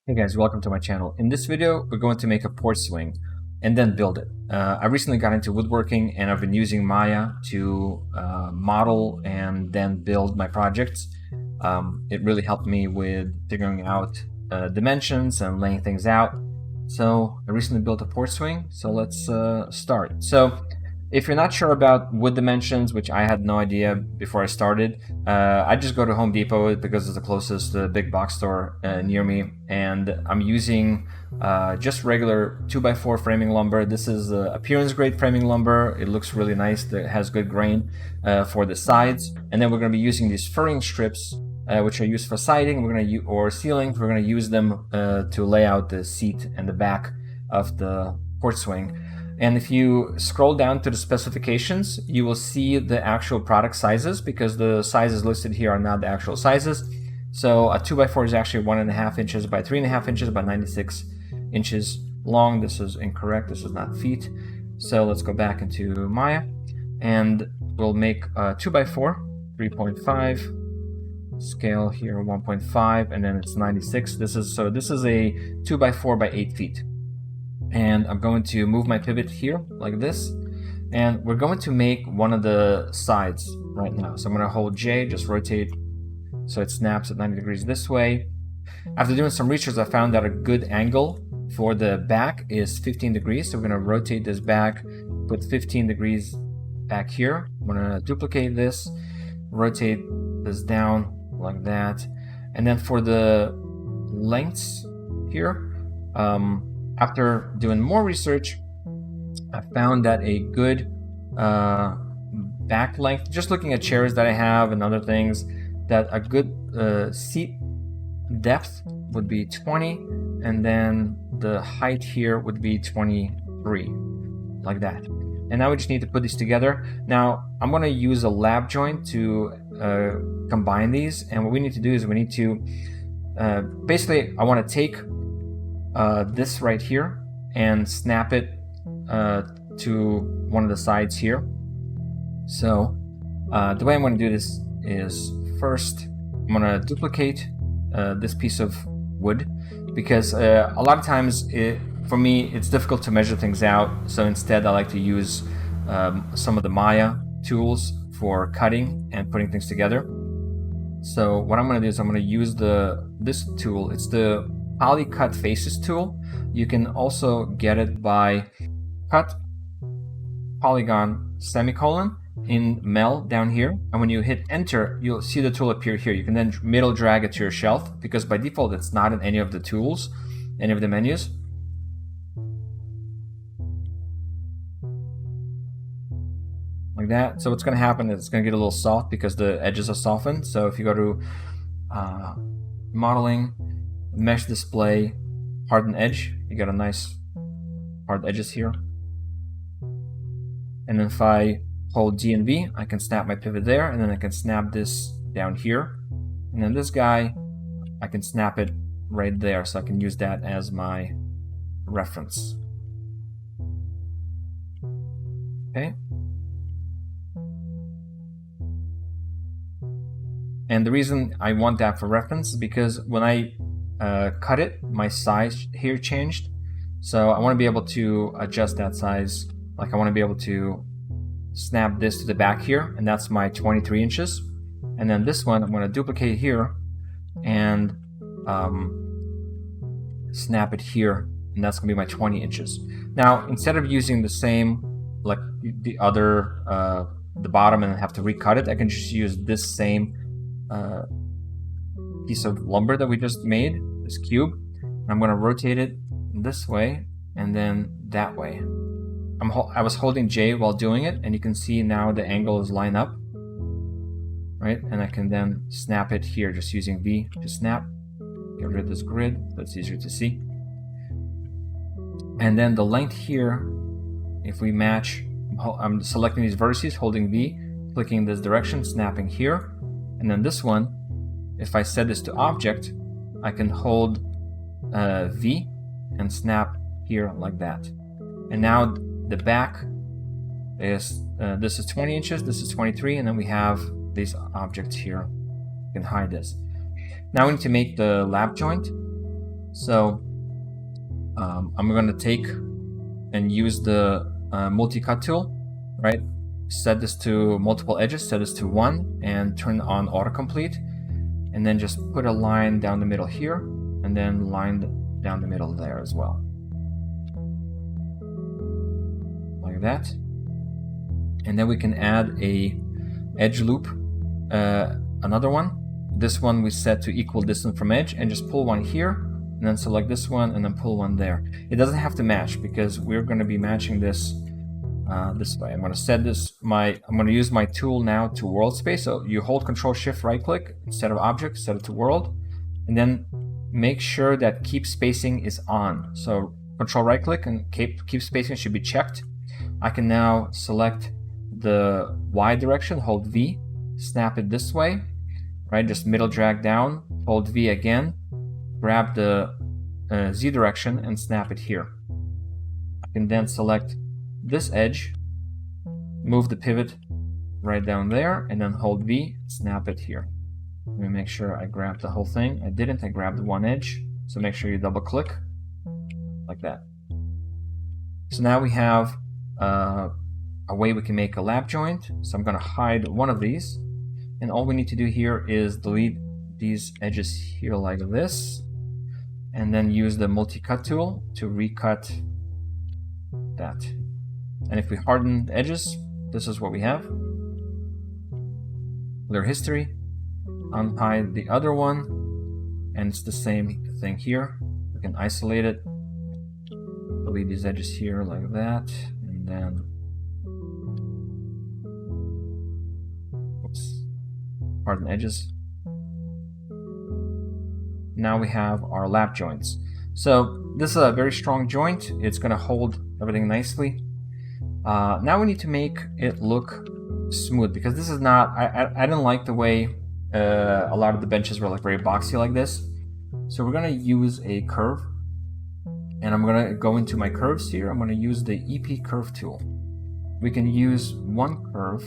Hey guys, welcome to my channel. In this video, we're going to make a porch swing and then build it. I recently got into woodworking and I've been using Maya to model and then build my projects. It really helped me with figuring out dimensions and laying things out. So I recently built a porch swing, so let's start. So if you're not sure about wood dimensions, which I had no idea before I started, I just go to Home Depot because it's the closest big box store near me, and I'm using just regular 2x4 framing lumber. This is appearance grade framing lumber. It looks really nice. It has good grain for the sides, and then we're going to be using these furring strips, which are used for siding. We're going to or ceilings. We're going to use them to lay out the seat and the back of the porch swing. And if you scroll down to the specifications, you will see the actual product sizes, because the sizes listed here are not the actual sizes. So a 2x4 is actually 1.5 inches by 3.5 inches by 96 inches long. This is incorrect. This is not feet. So let's go back into Maya and we'll make a 2x4, 3.5, scale here 1.5, and then it's 96. This is a 2x4 by 8 feet. And I'm going to move my pivot here like this, and we're going to make one of the sides right now. So I'm going to hold J, just rotate so it snaps at 90 degrees this way. After doing some research, I found that a good angle for the back is 15 degrees. So we're going to rotate this back, put 15 degrees back here. I'm going to duplicate this, rotate this down like that. And then for the lengths here, after doing more research, I found that a good back length, just looking at chairs that I have and other things, that a good seat depth would be 20, and then the height here would be 23, like that. And now we just need to put these together. Now I'm going to use a lap joint to combine these, and what we need to do is we need to basically, I want to take this right here and snap it to one of the sides here. So the way I'm going to do this is, first I'm going to duplicate this piece of wood, because a lot of times for me it's difficult to measure things out. So instead I like to use some of the Maya tools for cutting and putting things together. So what I'm going to do is I'm going to use this tool. It's the Poly Cut Faces tool. You can also get it by cut polygon semicolon in Mel down here, and when you hit enter, you'll see the tool appear here. You can then middle drag it to your shelf, because by default it's not in any of the tools, any of the menus. Like that. So what's going to happen is it's going to get a little soft because the edges are softened. So if you go to modeling, mesh display, harden edge, you got a nice hard edges here. And then if I hold G and V, I can snap my pivot there, and then I can snap this down here. And then this guy, I can snap it right there, so I can use that as my reference. Okay. And the reason I want that for reference is because when I cut it, my size here changed. So I want to be able to adjust that size. Like I want to be able to snap this to the back here, and that's my 23 inches. And then this one I'm going to duplicate here and snap it here, and that's going to be my 20 inches. Now instead of using the same, like the other, the bottom, and have to recut it, I can just use this same piece of lumber that we just made, this cube. I'm going to rotate it this way and then that way. I was holding J while doing it, and you can see now the angle is lined up, right? And I can then snap it here just using V to snap. Get rid of this grid so it's easier to see. And then the length here, if we match, I'm selecting these vertices, holding V, clicking this direction, snapping here. And then this one, if I set this to object, I can hold V and snap here like that. And now the back is, this is 20 inches, this is 23, and then we have these objects here. You can hide this. Now we need to make the lap joint. So I'm going to take and use the multi-cut tool, right? Set this to multiple edges, set this to 1, and turn on autocomplete. And then just put a line down the middle here, and then line down the middle there as well. Like that. And then we can add a edge loop, another one. This one we set to equal distance from edge, and just pull one here, and then select this one, and then pull one there. It doesn't have to match because we're going to be matching this this way. I'm going to set this, I'm going to use my tool now to world space. So you hold Control Shift right click instead of object, set it to world, and then make sure that keep spacing is on. So Control right click and keep spacing should be checked. I can now select the Y direction, hold V, snap it this way, right? Just middle drag down, hold V again, grab the Z direction and snap it here. I can then select this edge, move the pivot right down there, and then hold V, snap it here. Let me make sure I grab the whole thing. I didn't, I grabbed one edge, so make sure you double click, like that. So now we have a way we can make a lap joint. So I'm going to hide one of these, and all we need to do here is delete these edges here like this, and then use the multi-cut tool to recut that. And if we harden the edges, this is what we have. Clear history, unhide the other one, and it's the same thing here. We can isolate it, delete these edges here like that, and then harden edges. Now we have our lap joints. So this is a very strong joint. It's going to hold everything nicely. Now we need to make it look smooth, because this is not, I didn't like the way a lot of the benches were like very boxy like this. So we're going to use a curve, and I'm going to go into my curves here. I'm going to use the EP curve tool. We can use one curve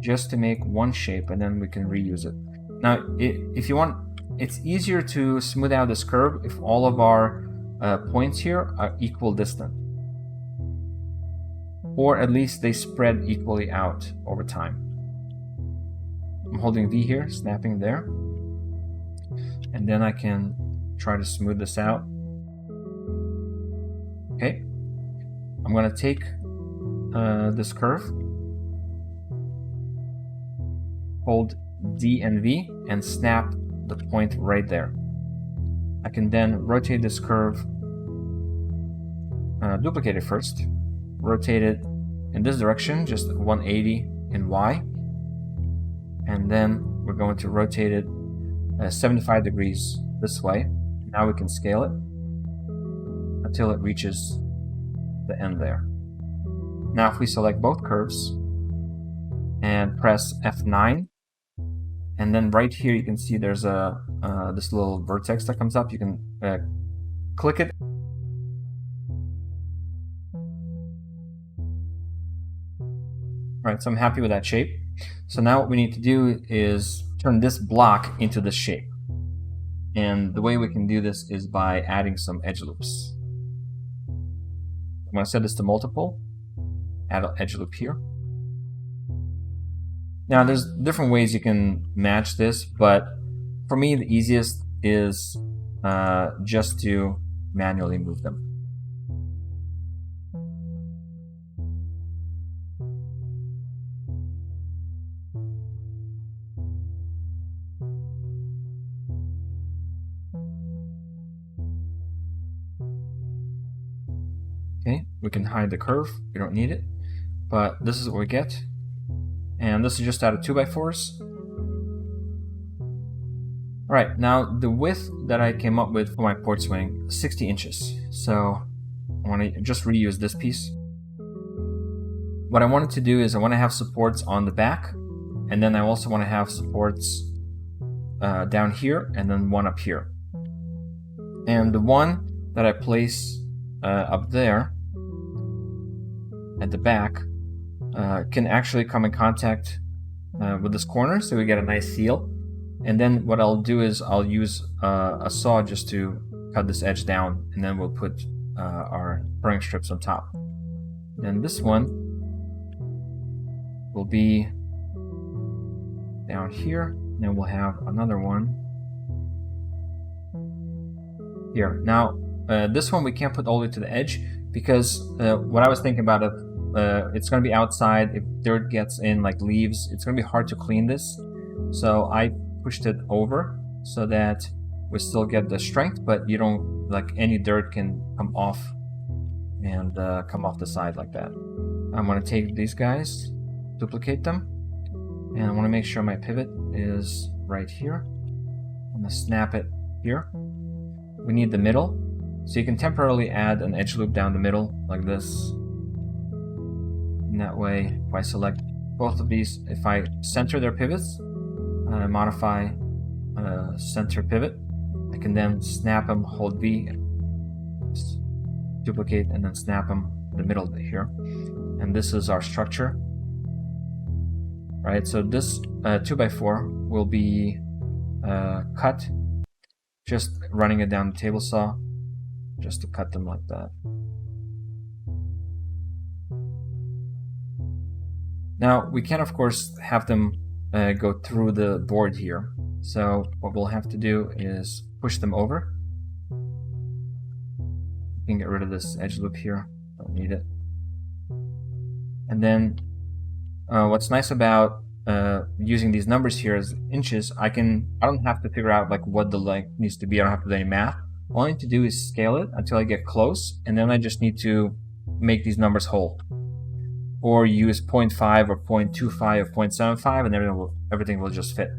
just to make one shape, and then we can reuse it. Now, if you want, it's easier to smooth out this curve if all of our points here are equal distant, or at least they spread equally out over time. I'm holding V here, snapping there, and then I can try to smooth this out. Okay, I'm going to take this curve, hold D and V, and snap the point right there. I can then rotate this curve, duplicate it first, rotate it in this direction, just 180 in Y, and then we're going to rotate it 75 degrees this way. Now we can scale it until it reaches the end there. Now if we select both curves and press F9, and then right here you can see there's a this little vertex that comes up. You can click it. Alright, so I'm happy with that shape. So now what we need to do is turn this block into this shape. And the way we can do this is by adding some edge loops. I'm going to set this to multiple, add an edge loop here. Now there's different ways you can match this, but for me the easiest is just to manually move them. Okay, we can hide the curve, we don't need it, but this is what we get. And this is just out of 2x4s. Alright, now the width that I came up with for my porch swing, 60 inches. So I want to just reuse this piece. What I wanted to do is I want to have supports on the back, and then I also want to have supports down here, and then one up here. And the one that I place up there at the back can actually come in contact with this corner, so we get a nice seal. And then what I'll do is I'll use a saw just to cut this edge down, and then we'll put our pruning strips on top. And this one will be down here, and then we'll have another one here. Now this one we can't put all the way to the edge because what I was thinking about it, it's going to be outside. If dirt gets in, like leaves, it's going to be hard to clean this. So I pushed it over so that we still get the strength, but you don't, like, any dirt can come off and come off the side like that. I'm going to take these guys, duplicate them, and I want to make sure my pivot is right here. I'm going to snap it here. We need the middle, so you can temporarily add an edge loop down the middle like this. And that way, if I select both of these, if I center their pivots, modify center pivot, I can then snap them, hold V, duplicate, and then snap them in the middle here. And this is our structure. Right, so this 2x4 will be cut, just running it down the table saw, just to cut them like that. Now, we can of course have them go through the board here. So what we'll have to do is push them over. You can get rid of this edge loop here, don't need it. And then what's nice about using these numbers here as inches, I don't have to figure out like what the length needs to be. I don't have to do any math. All I need to do is scale it until I get close, and then I just need to make these numbers whole. Or use 0.5 or 0.25 or 0.75, and everything will just fit.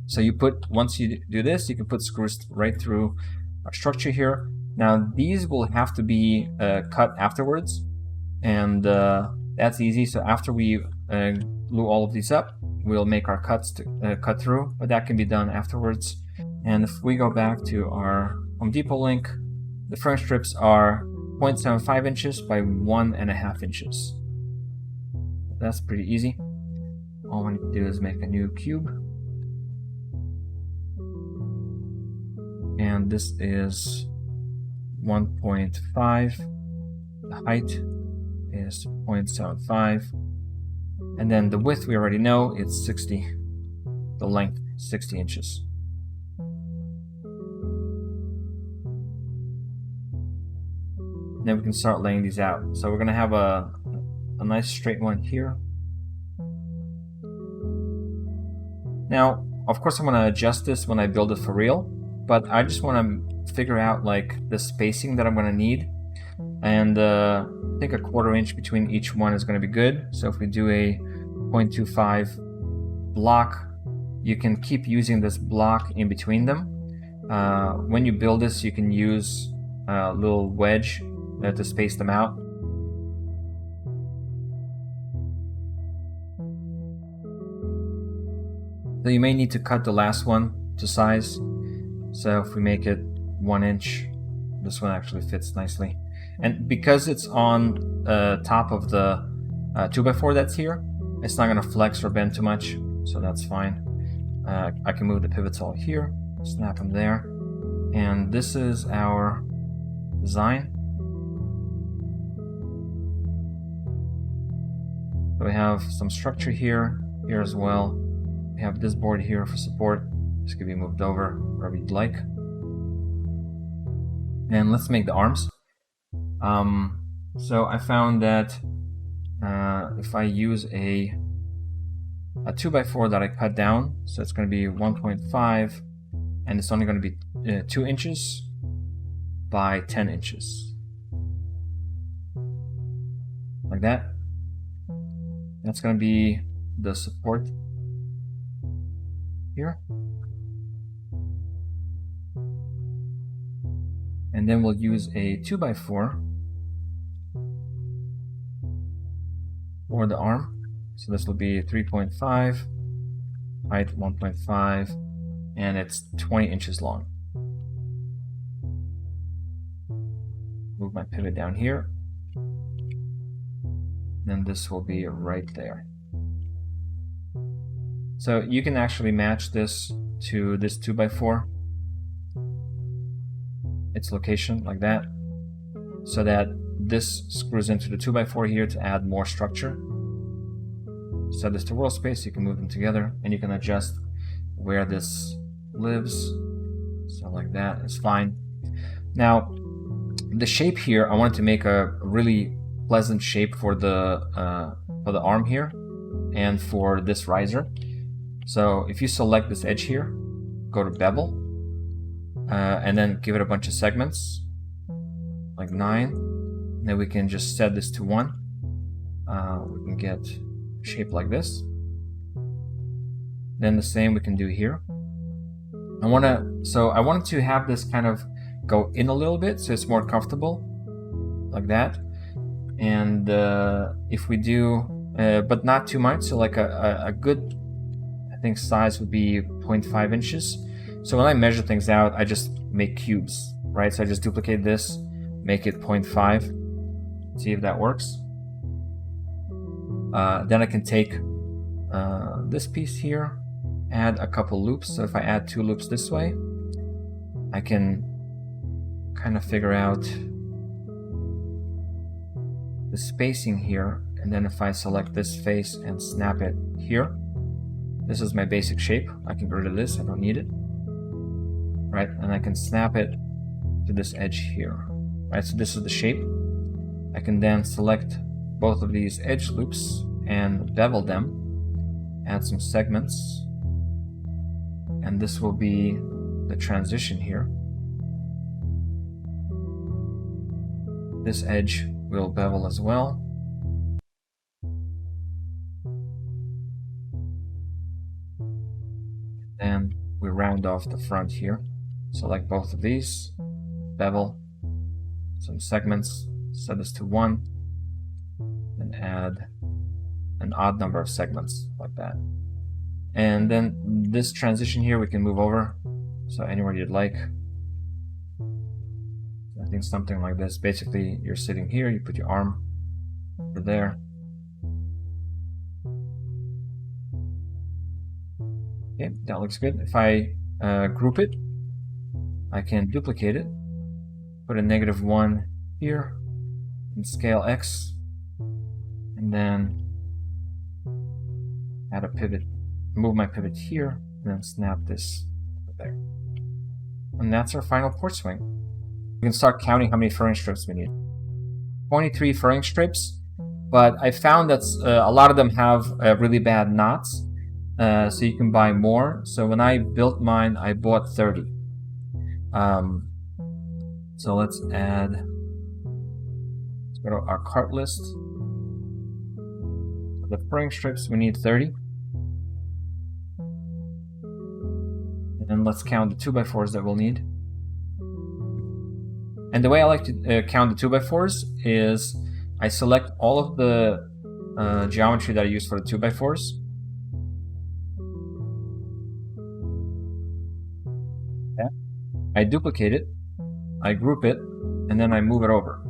So once you do this, you can put screws right through our structure here. Now these will have to be cut afterwards, and that's easy. So after we glue all of these up, we'll make our cuts to cut through, but that can be done afterwards. And if we go back to our Home Depot link, the front strips are 0.75 inches by 1.5 inches. That's pretty easy. All we need to do is make a new cube. And this is 1.5. The height is 0.75. And then the width we already know, it's 60. The length, 60 inches. Then we can start laying these out. So we're going to have a nice straight one here. Now, of course, I'm going to adjust this when I build it for real, but I just want to figure out like the spacing that I'm going to need. And I think a 1/4 inch between each one is going to be good. So if we do a 0.25 block, you can keep using this block in between them. When you build this, you can use a little wedge to space them out. So you may need to cut the last one to size. So if we make it 1 inch, this one actually fits nicely. And because it's on top of the 2x4 that's here, it's not going to flex or bend too much, so that's fine. I can move the pivots all here, snap them there. And this is our design. So we have some structure here as well. We have this board here for support. This could be moved over wherever you'd like. And let's make the arms. So I found that if I use a 2x4 that I cut down, so it's going to be 1.5, and it's only going to be 2 inches by 10 inches. Like that. That's going to be the support here. And then we'll use a 2x4 for the arm. So this will be 3.5, height 1.5, and it's 20 inches long. Move my pivot down here. Then this will be right there. So you can actually match this to this 2x4, its location like that, so that this screws into the 2x4 here to add more structure. Set this to world space, you can move them together, and you can adjust where this lives. So like that is fine. Now, the shape here, I wanted to make a really pleasant shape for the arm here and for this riser. So if you select this edge here, go to bevel, and then give it a bunch of segments, like 9. Then we can just set this to 1. We can get a shape like this. Then the same we can do here. I wanted to have this kind of go in a little bit so it's more comfortable, like that. And if we do, but not too much, so like a good, I think, size would be 0.5 inches. So when I measure things out, I just make cubes, right? So I just duplicate this, make it 0.5, see if that works. Then I can take this piece here, add a couple loops. So if I add 2 loops this way, I can kind of figure out the spacing here. And then if I select this face and snap it here, this is my basic shape. I can get rid of this, I don't need it. Right, and I can snap it to this edge here. Right, so this is the shape. I can then select both of these edge loops and bevel them, add some segments, and this will be the transition here. This edge will bevel as well. And we round off the front here. Select both of these, bevel, some segments, set this to 1, and add an odd number of segments like that. And then this transition here we can move over, so anywhere you'd like. I think something like this. Basically, you're sitting here, you put your arm over there. Okay, that looks good. If I group it, I can duplicate it, put a -1 here, and scale X, and then add a pivot, move my pivot here, and then snap this over there. And that's our final porch swing. We can start counting how many furring strips we need. 23 furring strips, but I found that a lot of them have really bad knots, so you can buy more. So when I built mine, I bought 30. So let's go to our cart list. The furring strips, we need 30. And let's count the 2x4s that we'll need. And the way I like to count the 2x4s is I select all of the geometry that I use for the 2x4s. Okay. I duplicate it, I group it, and then I move it over.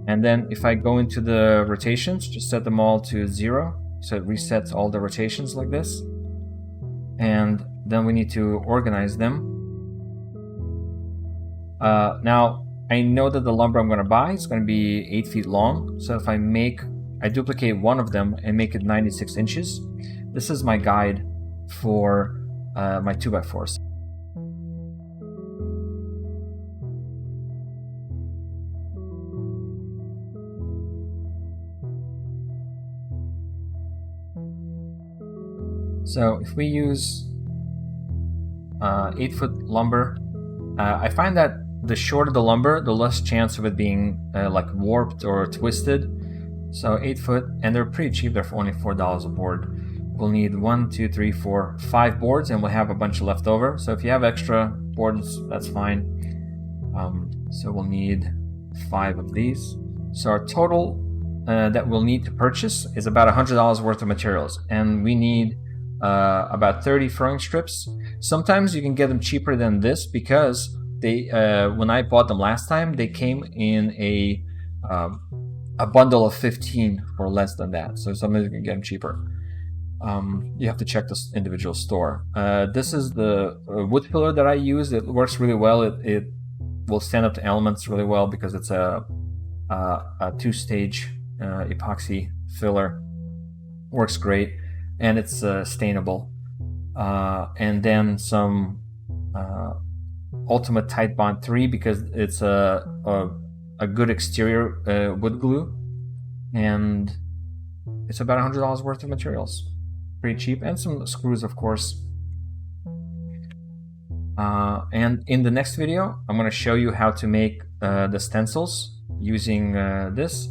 And then if I go into the rotations, just set them all to 0, so it resets all the rotations like this. And then we need to organize them. Now, I know that the lumber I'm going to buy is going to be 8 feet long, so if I duplicate one of them and make it 96 inches, this is my guide for my 2x4s. So if we use 8-foot lumber, I find that the shorter the lumber, the less chance of it being like warped or twisted. So 8 foot, and they're pretty cheap. They're for only $4 a board. We'll need 1, 2, 3, 4, 5 boards, and we'll have a bunch left over. So if you have extra boards, that's fine. So we'll need 5 of these. So our total that we'll need to purchase is about $100 worth of materials, and we need about 30 furring strips. Sometimes you can get them cheaper than this because they, when I bought them last time, they came in a bundle of 15 for less than that. So sometimes you can get them cheaper. you have to check this individual store. This is the wood filler that I use. It works really well. It will stand up to elements really well because it's a two-stage epoxy filler. Works great, and it's stainable. And then some Ultimate Tight Bond 3 because it's a good exterior wood glue, and it's about $100 worth of materials. Pretty cheap, and some screws, of course. And in the next video, I'm going to show you how to make the stencils using this,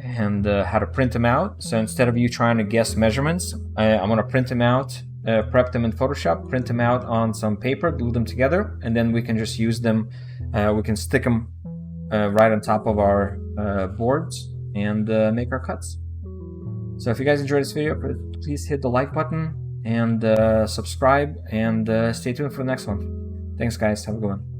and how to print them out. So instead of you trying to guess measurements, I'm going to print them out, prep them in Photoshop, print them out on some paper, glue them together, and then we can just use them. We can stick them right on top of our boards and make our cuts. So if you guys enjoyed this video, please hit the like button and subscribe, and stay tuned for the next one. Thanks guys, have a good one.